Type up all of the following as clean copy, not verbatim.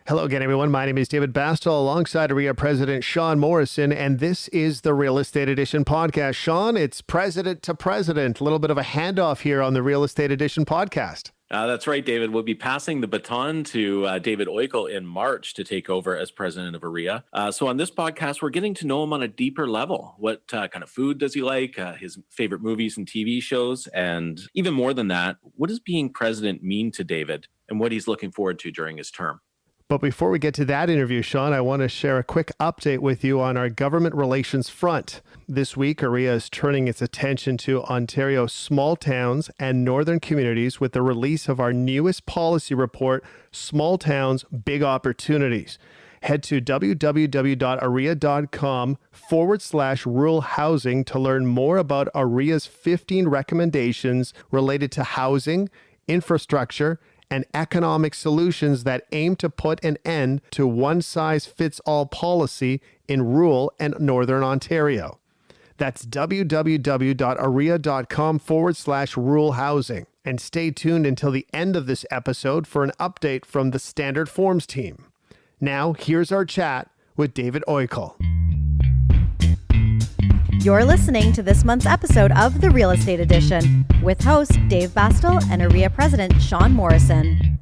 Hello again, everyone. My name is David Bastel alongside OREA President Sean Morrison, and this is the Real Estate Edition podcast. Sean, it's president to president. A little bit of a handoff here on the Real Estate Edition podcast. That's right, David. We'll be passing the baton to David Oikle in March to take over as president of OREA. So on this podcast, we're getting to know him on a deeper level. What kind of food does he like, his favorite movies and TV shows, and even more than that, what does being president mean to David and what he's looking forward to during his term? But before we get to that interview, Sean, I want to share a quick update with you on our government relations front. This week, OREA is turning its attention to Ontario's small towns and northern communities with the release of our newest policy report, Small Towns, Big Opportunities. Head to www.orea.com/rural housing to learn more about OREA's 15 recommendations related to housing, infrastructure, and economic solutions that aim to put an end to one-size-fits-all policy in rural and northern Ontario. That's www.orea.com/rural housing. And stay tuned until the end of this episode for an update from the Standard Forms team. Now, here's our chat with David Oikle. You're listening to this month's episode of The Real Estate Edition with host Dave Bastel and OREA President Sean Morrison.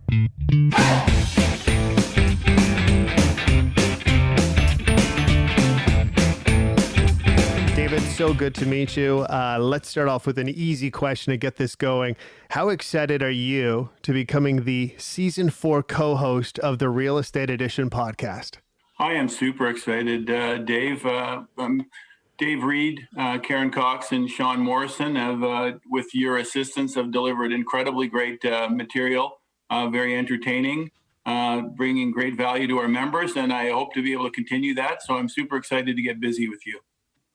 David, so good to meet you. Let's start off with an easy question to get this going. How excited are you to becoming the Season 4 co-host of the Real Estate Edition podcast? I am super excited, Dave. Dave Reed, Karen Cox, and Sean Morrison have, with your assistance, have delivered incredibly great material, very entertaining, bringing great value to our members, and I hope to be able to continue that. So I'm super excited to get busy with you.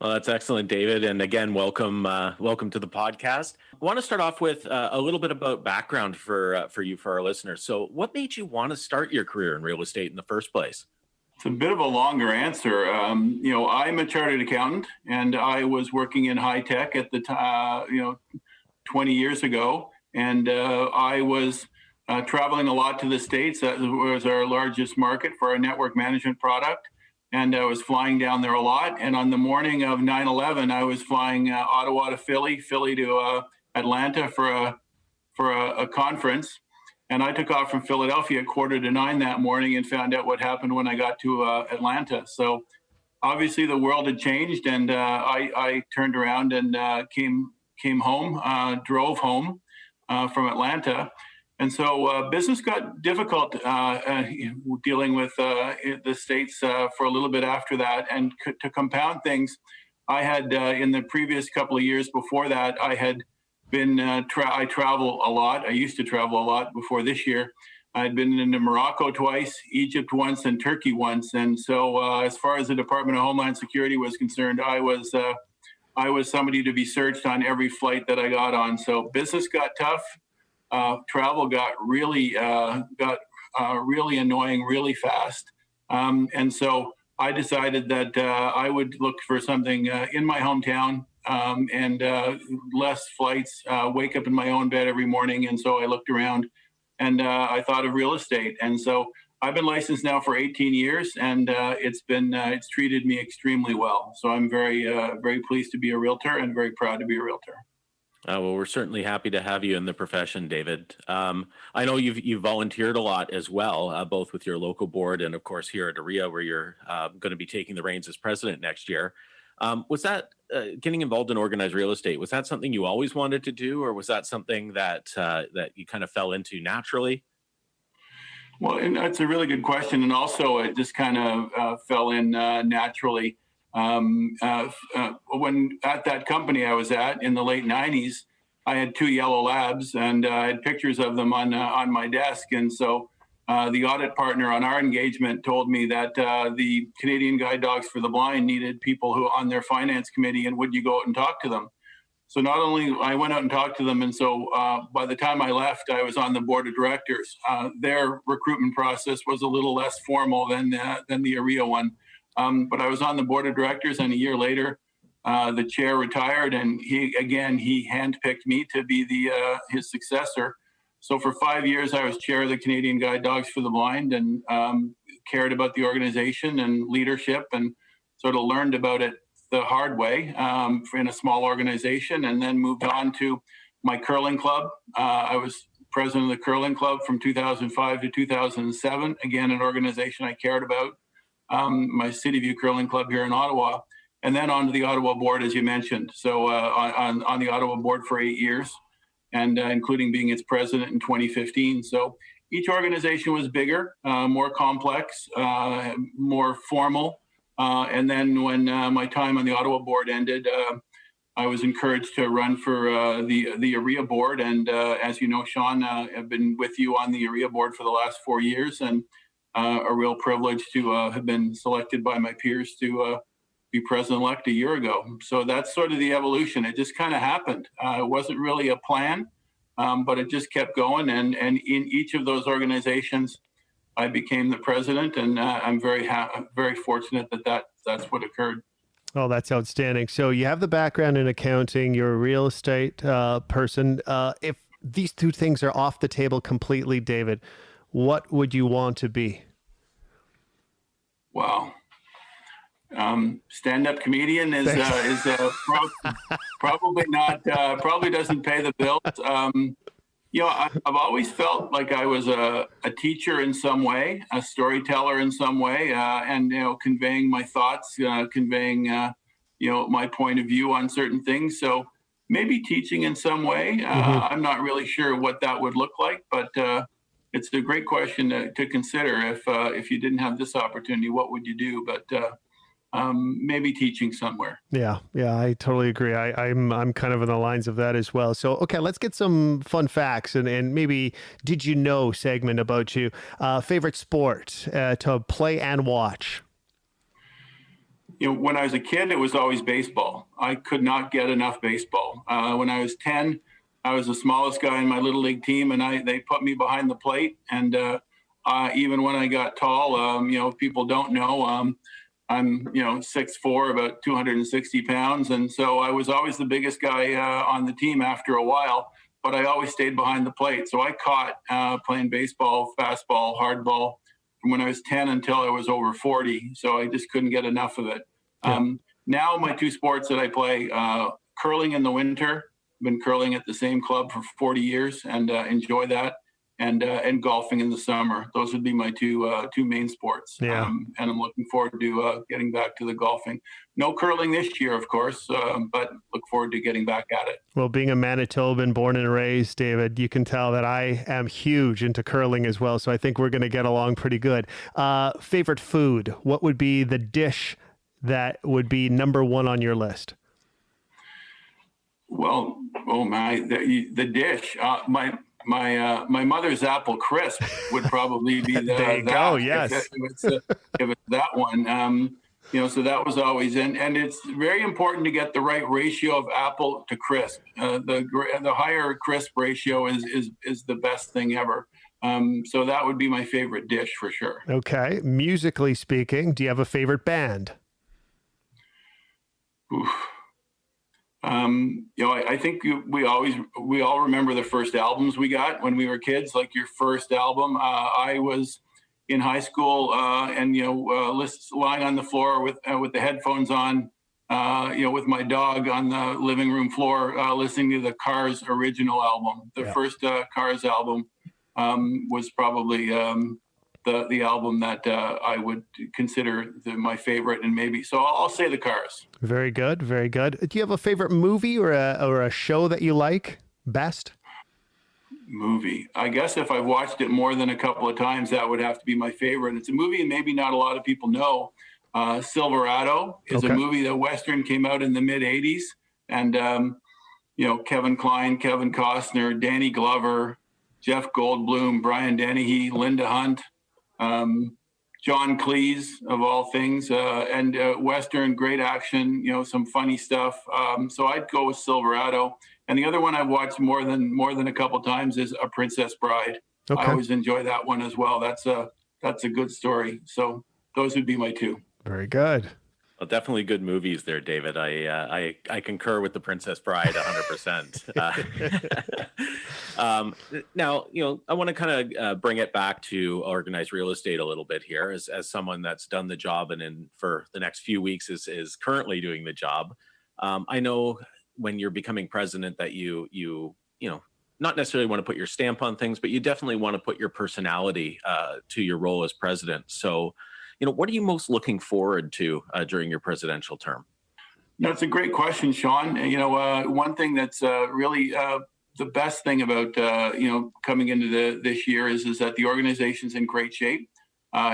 Well, that's excellent, David. And again, welcome to the podcast. I want to start off with a little bit about background for you, for our listeners. So what made you want to start your career in real estate in the first place? It's a bit of a longer answer. I'm a chartered accountant, and I was working in high tech at the time, 20 years ago. And I was traveling a lot to the States. That was our largest market for our network management product. And I was flying down there a lot. And on the morning of 9/11, I was flying Ottawa to Philly to Atlanta for a conference. And I took off from Philadelphia at 8:45 that morning and found out what happened when I got to Atlanta. So obviously the world had changed, and I turned around and came home, drove home from Atlanta. And so business got difficult dealing with the States for a little bit after that. And to compound things, I had in the previous couple of years before that, I had been I travel a lot. I used to travel a lot before this year. I'd been into Morocco twice, Egypt once, and Turkey once. And so as far as the Department of Homeland Security was concerned, I was somebody to be searched on every flight that I got on. So business got tough. Travel got really annoying really fast. And so I decided that I would look for something in my hometown, and less flights, wake up in my own bed every morning. And so I looked around and I thought of real estate. And so I've been licensed now for 18 years, and it's treated me extremely well. So I'm very, very pleased to be a realtor and very proud to be a realtor. Well, we're certainly happy to have you in the profession, David. I know you've volunteered a lot as well, both with your local board and, of course, here at OREA, where you're going to be taking the reins as president next year. Was that getting involved in organized real estate? Was that something you always wanted to do, or was that something that you kind of fell into naturally? Well, and that's a really good question, and also it just kind of fell in naturally. When at that company I was at in the late 90s, I had 2 yellow labs, and I had pictures of them on my desk. And so the audit partner on our engagement told me that the Canadian Guide Dogs for the Blind needed people who on their finance committee, and would you go out and talk to them? So not only I went out and talked to them, and so by the time I left, I was on the board of directors. Their recruitment process was a little less formal than the OREA one. But I was on the board of directors, and a year later, the chair retired, and he handpicked me to be his successor. So for 5 years, I was chair of the Canadian Guide Dogs for the Blind, and cared about the organization and leadership, and sort of learned about it the hard way in a small organization, and then moved on to my curling club. I was president of the curling club from 2005 to 2007. Again, an organization I cared about. My City View Curling Club here in Ottawa, and then onto the Ottawa board, as you mentioned. So on the Ottawa board for 8 years, and including being its president in 2015. So each organization was bigger, more complex, more formal. And then when my time on the Ottawa board ended, I was encouraged to run for the OREA board. And as you know, Sean, I've been with you on the OREA board for the last 4 years, and a real privilege to have been selected by my peers to be president-elect a year ago. So that's sort of the evolution. It just kind of happened. It wasn't really a plan, but it just kept going. And in each of those organizations, I became the president, and I'm very fortunate that that's what occurred. Oh, that's outstanding. So you have the background in accounting, you're a real estate person. If these two things are off the table completely, David, what would you want to be? Wow. Stand-up comedian is probably not, probably doesn't pay the bills. I've always felt like I was a teacher in some way, a storyteller in some way, and, conveying my thoughts, conveying, my point of view on certain things. So maybe teaching in some way. I'm not really sure what that would look like, but it's a great question to consider. If you didn't have this opportunity, what would you do? But maybe teaching somewhere. Yeah, I totally agree. I'm kind of in the lines of that as well. So, okay, let's get some fun facts and maybe did you know segment about you. Favorite sport to play and watch? When I was a kid, it was always baseball. I could not get enough baseball. When I was 10, I was the smallest guy in my little league team, and they put me behind the plate. And even when I got tall, people don't know, I'm 6'4", about 260 pounds. And so I was always the biggest guy on the team after a while, but I always stayed behind the plate. So I caught playing baseball, fastball, hardball from when I was 10 until I was over 40. So I just couldn't get enough of it. Yeah. Now my two sports that I play, curling in the winter. I've been curling at the same club for 40 years and enjoy that. And golfing in the summer. Those would be my two main sports. Yeah. And I'm looking forward to getting back to the golfing. No curling this year, of course, but look forward to getting back at it. Well, being a Manitoban born and raised, David, you can tell that I am huge into curling as well. So I think we're going to get along pretty good. Favorite food? What would be the dish that would be number one on your list? Well, the dish. My mother's apple crisp would probably be there you go. Yes, if it's that one. So that was always in, and it's very important to get the right ratio of apple to crisp. The higher crisp ratio is the best thing ever. So that would be my favorite dish for sure. Okay, musically speaking, do you have a favorite band? Oof. I think we all remember the first albums we got when we were kids, like your first album. I was in high school and lying on the floor with the headphones on, with my dog on the living room floor, listening to the Cars original album. The first Cars album was probably the album that I would consider my favorite, and maybe so I'll say the Cars. Very good, very good. Do you have a favorite movie or a show that you like best? Movie. I guess if I've watched it more than a couple of times, that would have to be my favorite. It's a movie and maybe not a lot of people know. Silverado is a movie, that Western, came out in the mid 80s, and Kevin Kline, Kevin Costner, Danny Glover, Jeff Goldblum, Brian Dennehy, Linda Hunt, John Cleese, of all things, and Western, great action, some funny stuff. So I'd go with Silverado. And the other one I've watched more than a couple times is A Princess Bride. Okay. I always enjoy that one as well. That's a good story. So those would be my two. Very good. Well, definitely good movies there, David. I concur with The Princess Bride 100%. Now, I want to kind of bring it back to organized real estate a little bit here, as someone that's done the job and for the next few weeks is currently doing the job. I know when you're becoming president that you not necessarily want to put your stamp on things, but you definitely want to put your personality to your role as president. So, what are you most looking forward to during your presidential term? That's a great question, Sean. One thing that's really the best thing about coming into this year is that the organization's in great shape.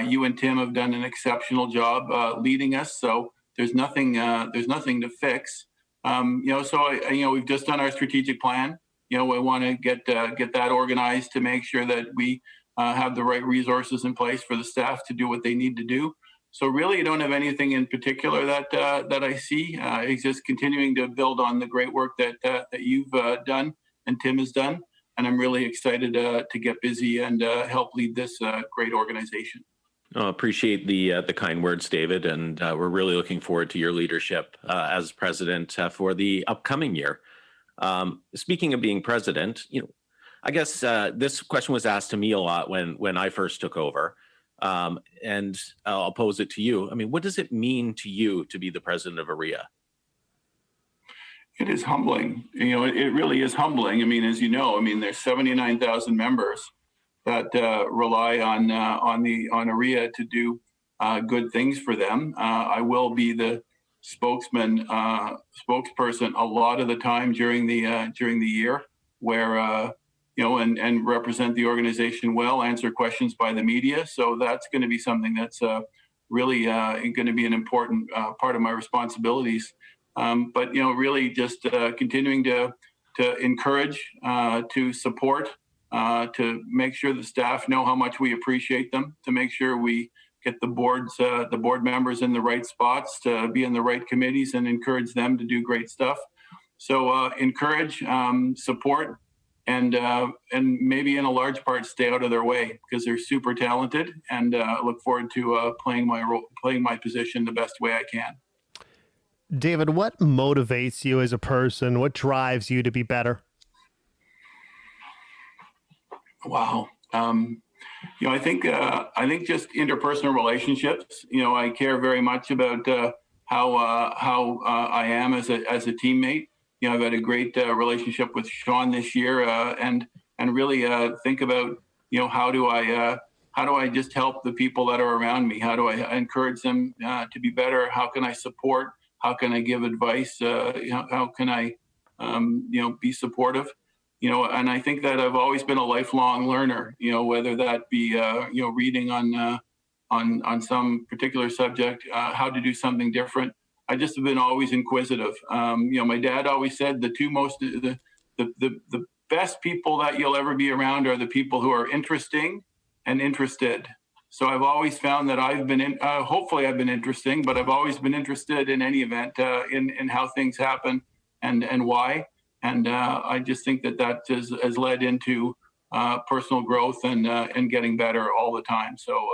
You and Tim have done an exceptional job leading us, so there's nothing to fix. We've just done our strategic plan. We want to get that organized to make sure that we have the right resources in place for the staff to do what they need to do. So really, I don't have anything in particular that I see. It's just continuing to build on the great work that you've done and Tim has done. And I'm really excited to get busy and help lead this great organization. I appreciate the kind words, David, and we're really looking forward to your leadership as president for the upcoming year. Speaking of being president, I guess this question was asked to me a lot when I first took over, and I'll pose it to you. I mean, what does it mean to you to be the president of OREA? It is humbling. It really is humbling. I mean, as you know, there's 79,000 members that rely on OREA to do good things for them. I will be the spokesperson a lot of the time during the year, where and represent the organization well, answer questions by the media. So that's going to be something that's really going to be an important part of my responsibilities. But really just continuing to encourage, to support, to make sure the staff know how much we appreciate them, to make sure we get the board members in the right spots, to be in the right committees, and encourage them to do great stuff. So encourage, support, and maybe in a large part stay out of their way, because they're super talented, and look forward to playing my position the best way I can. David, what motivates you as a person? What drives you to be better? Wow. I think just interpersonal relationships. I care very much about how I am as a teammate. I've had a great relationship with Sean this year, and really think about how do I just help the people that are around me? How do I encourage them to be better? How can I support? How can I give advice? How can I be supportive? And I think that I've always been a lifelong learner. Whether that be reading on some particular subject, how to do something different. I just have been always inquisitive. My dad always said the best people that you'll ever be around are the people who are interesting and interested. So I've always found that I've been hopefully I've been interesting, but I've always been interested in any event in how things happen and why. And I just think that has led into personal growth and getting better all the time. So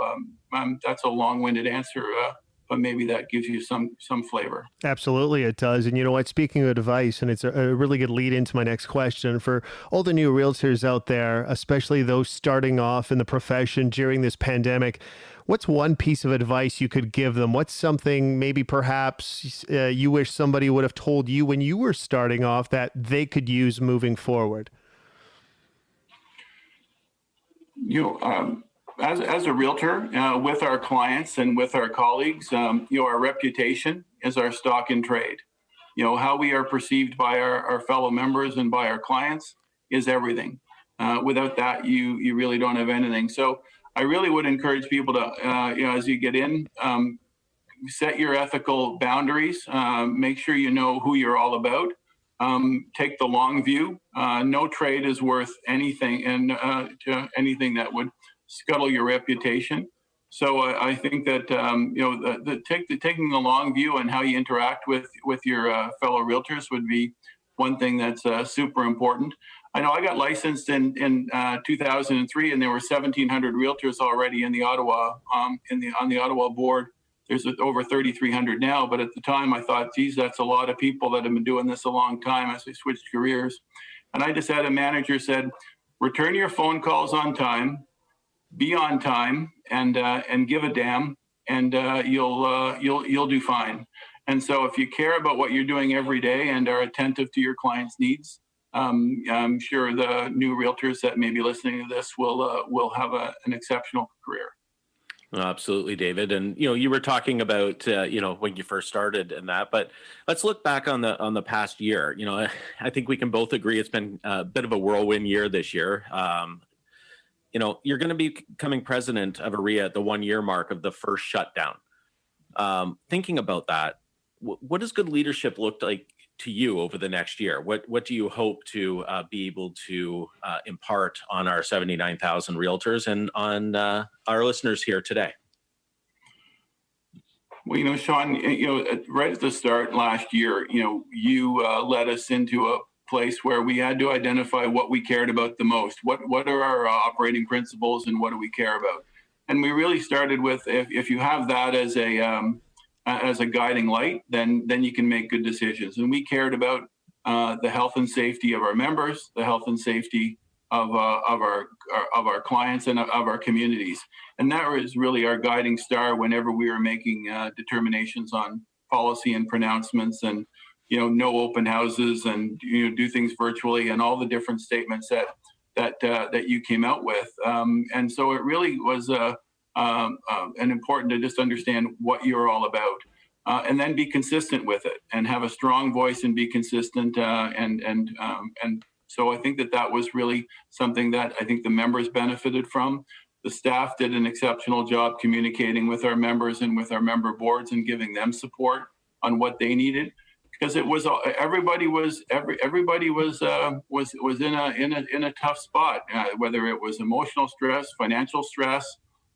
that's a long-winded answer, but maybe that gives you some flavor. Absolutely, it does. And you know what? Speaking of advice, and it's a really good lead into my next question, for all the new realtors out there, especially those starting off in the profession during this pandemic, what's one piece of advice you could give them? What's something maybe perhaps you wish somebody would have told you when you were starting off that they could use moving forward? As a realtor, with our clients and with our colleagues, our reputation is our stock in trade. How we are perceived by our fellow members and by our clients is everything. Without that, you really don't have anything. So I really would encourage people to, as you get in, set your ethical boundaries. Make sure you know who you're all about. Take the long view. No trade is worth anything, and to anything that would scuttle your reputation. So I think that taking the long view and how you interact with your fellow realtors would be one thing that's super important. I know I got licensed in 2003, and there were 1,700 realtors already in the Ottawa on the Ottawa board. there's over 3,300 now. But at the time I thought, geez, that's a lot of people that have been doing this a long time as they switched careers. And I just had a manager said, return your phone calls on time, be on time, and give a damn, and you'll do fine. And so if you care about what you're doing every day and are attentive to your clients' needs, I'm sure the new realtors that may be listening to this will have an exceptional career. Absolutely, David. And you were talking about when you first started and that, but let's look back on the past year. I think we can both agree it's been a bit of a whirlwind year this year. You're going to be becoming president of OREA at the 1-year mark of the first shutdown. Thinking about that, what does good leadership look like to you over the next year? What do you hope to be able to impart on our 79,000 realtors and on our listeners here today? Well, Sean, right at the start last year, you led us into a place where we had to identify what we cared about the most. What are our operating principles and what do we care about? And we really started with, if you have that as a guiding light, then you can make good decisions. And we cared about the health and safety of our members, the health and safety of our clients and of our communities. And that was really our guiding star whenever we were making determinations on policy and pronouncements and no open houses and do things virtually and all the different statements that you came out with. And so it really was and important to just understand what you're all about, and then be consistent with it and have a strong voice and be consistent. And so I think that was really something that I think the members benefited from. The staff did an exceptional job communicating with our members and with our member boards and giving them support on what they needed, because it was everybody was in a tough spot, whether it was emotional stress, financial stress.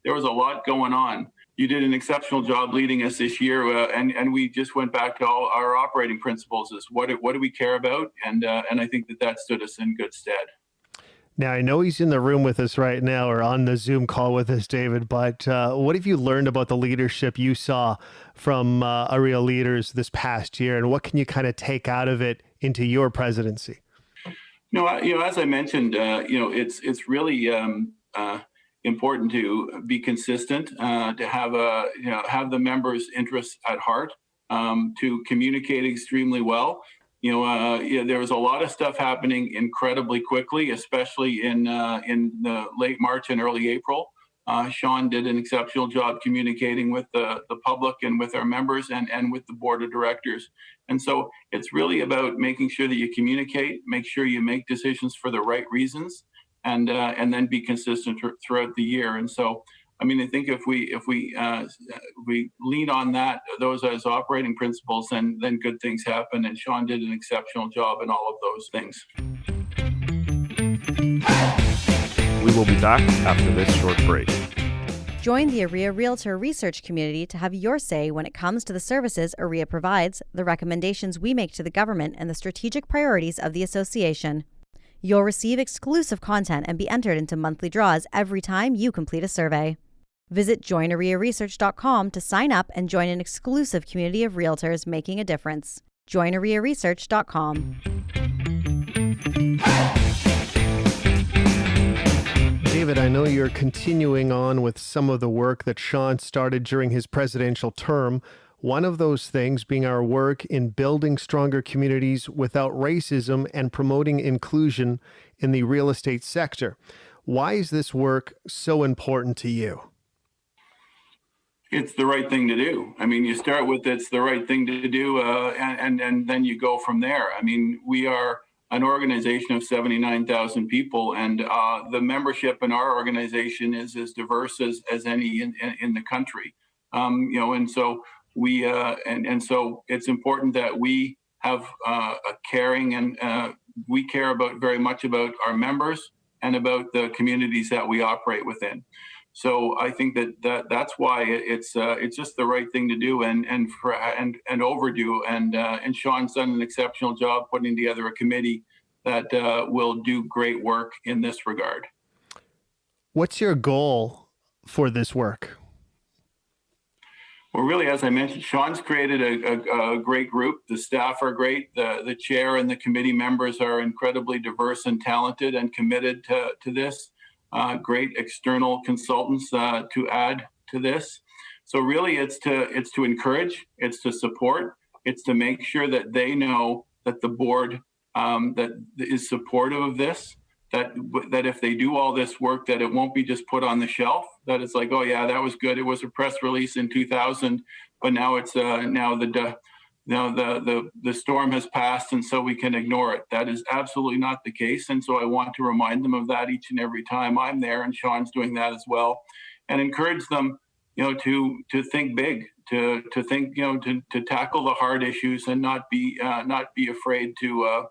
There was a lot going on. You did an exceptional job leading us this year, and we just went back to all our operating principles: is what do we care about, and I think that stood us in good stead. Now, I know he's in the room with us right now or on the Zoom call with us, David, but what have you learned about the leadership you saw from OREA leaders this past year, and what can you kind of take out of it into your presidency? As I mentioned, it's really important to be consistent, to have the members' interests at heart, to communicate extremely well. There was a lot of stuff happening incredibly quickly, especially in the late March and early April. Sean did an exceptional job communicating with the public and with our members and with the board of directors. And so it's really about making sure that you communicate, make sure you make decisions for the right reasons, and then be consistent throughout the year. And so, I think if we lean on those as operating principles, then good things happen. And Sean did an exceptional job in all of those things. We will be back after this short break. Join the OREA Realtor research community to have your say when it comes to the services OREA provides, the recommendations we make to the government, and the strategic priorities of the association. You'll receive exclusive content and be entered into monthly draws every time you complete a survey. Visit joinorearesearch.com to sign up and join an exclusive community of realtors making a difference. joinorearesearch.com. David, I know you're continuing on with some of the work that Sean started during his presidential term. One of those things being our work in building stronger communities without racism and promoting inclusion in the real estate sector. Why is this work so important to you? It's the right thing to do. You start with it's the right thing to do, and then you go from there. We are an organization of 79,000 people, and the membership in our organization is as diverse as any in the country. And so so it's important that we have a caring and we care very much about our members and about the communities that we operate within. So I think that's why it's just the right thing to do and overdue. And Sean's done an exceptional job putting together a committee that will do great work in this regard. What's your goal for this work? Well, really, as I mentioned, Sean's created a great group. The staff are great. The chair and the committee members are incredibly diverse and talented and committed to this. Great external consultants to add to this. So really, it's to encourage, it's to support, it's to make sure that they know that the board that is supportive of this. That if they do all this work, that it won't be just put on the shelf. That it's like, oh yeah, that was good. It was a press release in 2000, but now it's now the storm has passed, and so we can ignore it. That is absolutely not the case, and so I want to remind them of that each and every time I'm there, and Sean's doing that as well, and encourage them, to think big, to think, to tackle the hard issues and not be afraid to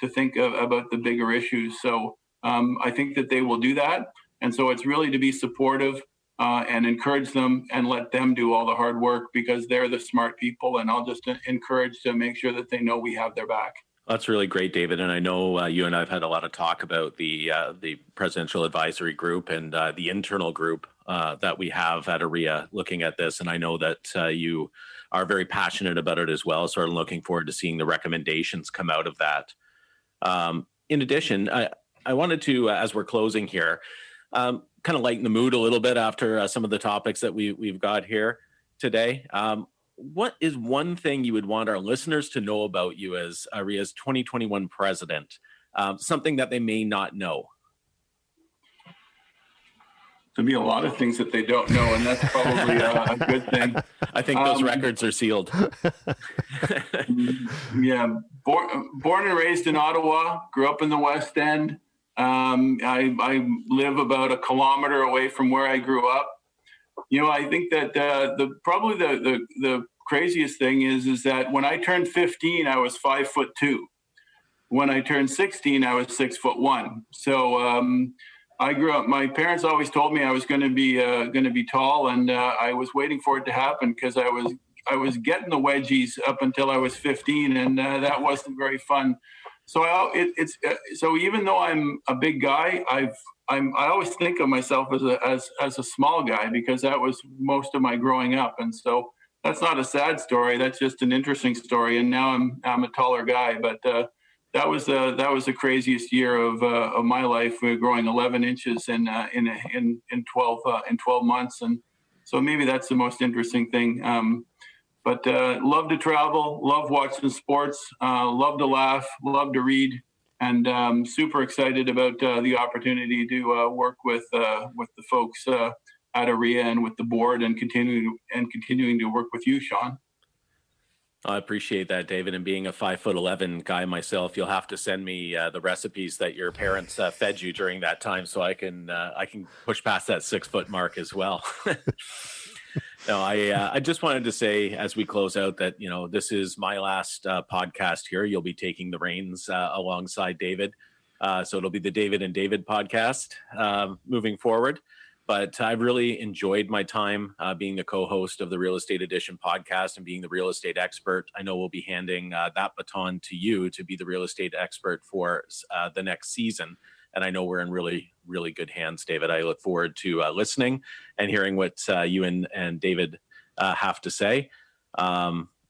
think about the bigger issues. So. I think that they will do that. And so it's really to be supportive and encourage them and let them do all the hard work because they're the smart people. And I'll just encourage to make sure that they know we have their back. That's really great, David. And I know you and I have had a lot of talk about the Presidential Advisory Group and the internal group that we have at OREA looking at this. And I know that you are very passionate about it as well. So I'm looking forward to seeing the recommendations come out of that. In addition, I wanted to, as we're closing here, kind of lighten the mood a little bit after some of the topics that we've got here today. What is one thing you would want our listeners to know about you as OREA's 2021 president? Something that they may not know? There'll be a lot of things that they don't know, and that's probably a good thing. I think those records are sealed. Yeah, born and raised in Ottawa, grew up in the West End. I live about a kilometer away from where I grew up. I think that the craziest thing is that when I turned 15, I was 5'2". When I turned 16, I was 6'1". So I grew up. My parents always told me I was going to be tall, and I was waiting for it to happen because I was getting the wedgies up until I was 15, and that wasn't very fun. So so even though I'm a big guy, I always think of myself as a small guy because that was most of my growing up, and so that's not a sad story. That's just an interesting story. And now I'm a taller guy, but that was the craziest year of my life. Growing 11 inches in 12 months, and so maybe that's the most interesting thing. But love to travel, love watching sports, love to laugh, love to read, and super excited about the opportunity to work with the folks at OREA and with the board, and continuing to work with you, Sean. I appreciate that, David. And being a 5'11" guy myself, you'll have to send me the recipes that your parents fed you during that time, so I can push past that 6 foot mark as well. No, I just wanted to say as we close out that, this is my last podcast here. You'll be taking the reins alongside David. So it'll be the David and David podcast moving forward. But I've really enjoyed my time being the co-host of the Real Estate Edition podcast and being the real estate expert. I know we'll be handing that baton to you to be the real estate expert for the next season. And I know we're in really, really good hands, David. I look forward to listening and hearing what you and David have to say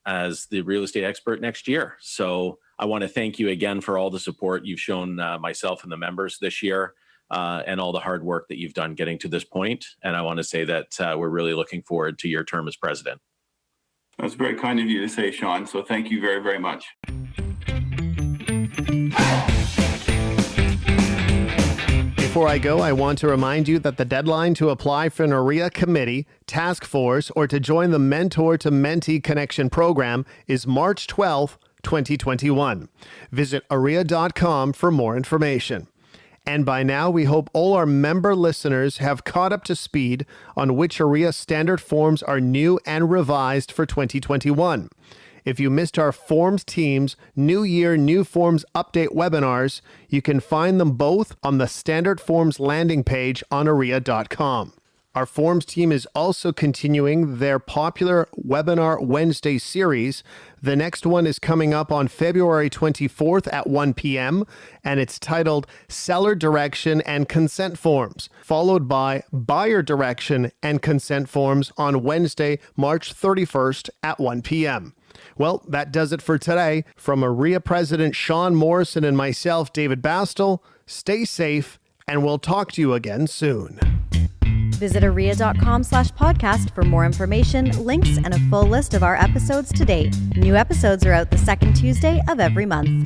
as the real estate expert next year. So I want to thank you again for all the support you've shown myself and the members this year and all the hard work that you've done getting to this point. And I want to say that we're really looking forward to your term as president. That's very kind of you to say, Sean. So thank you very, very much. Before I go, I want to remind you that the deadline to apply for an OREA committee, task force, or to join the Mentor to Mentee Connection program is March 12th, 2021. Visit OREA.com for more information. And by now, we hope all our member listeners have caught up to speed on which OREA standard forms are new and revised for 2021. If you missed our Forms Team's New Year, New Forms Update webinars, you can find them both on the Standard Forms landing page on OREA.com. Our forums team is also continuing their popular Webinar Wednesday series. The next one is coming up on February 24th at 1 p.m., and it's titled Seller Direction and Consent Forms, followed by Buyer Direction and Consent Forms on Wednesday, March 31st at 1 p.m. Well, that does it for today. From OREA President Sean Morrison and myself, David Bastel, stay safe, and we'll talk to you again soon. Visit OREA.com/podcast for more information, links, and a full list of our episodes to date. New episodes are out the second Tuesday of every month.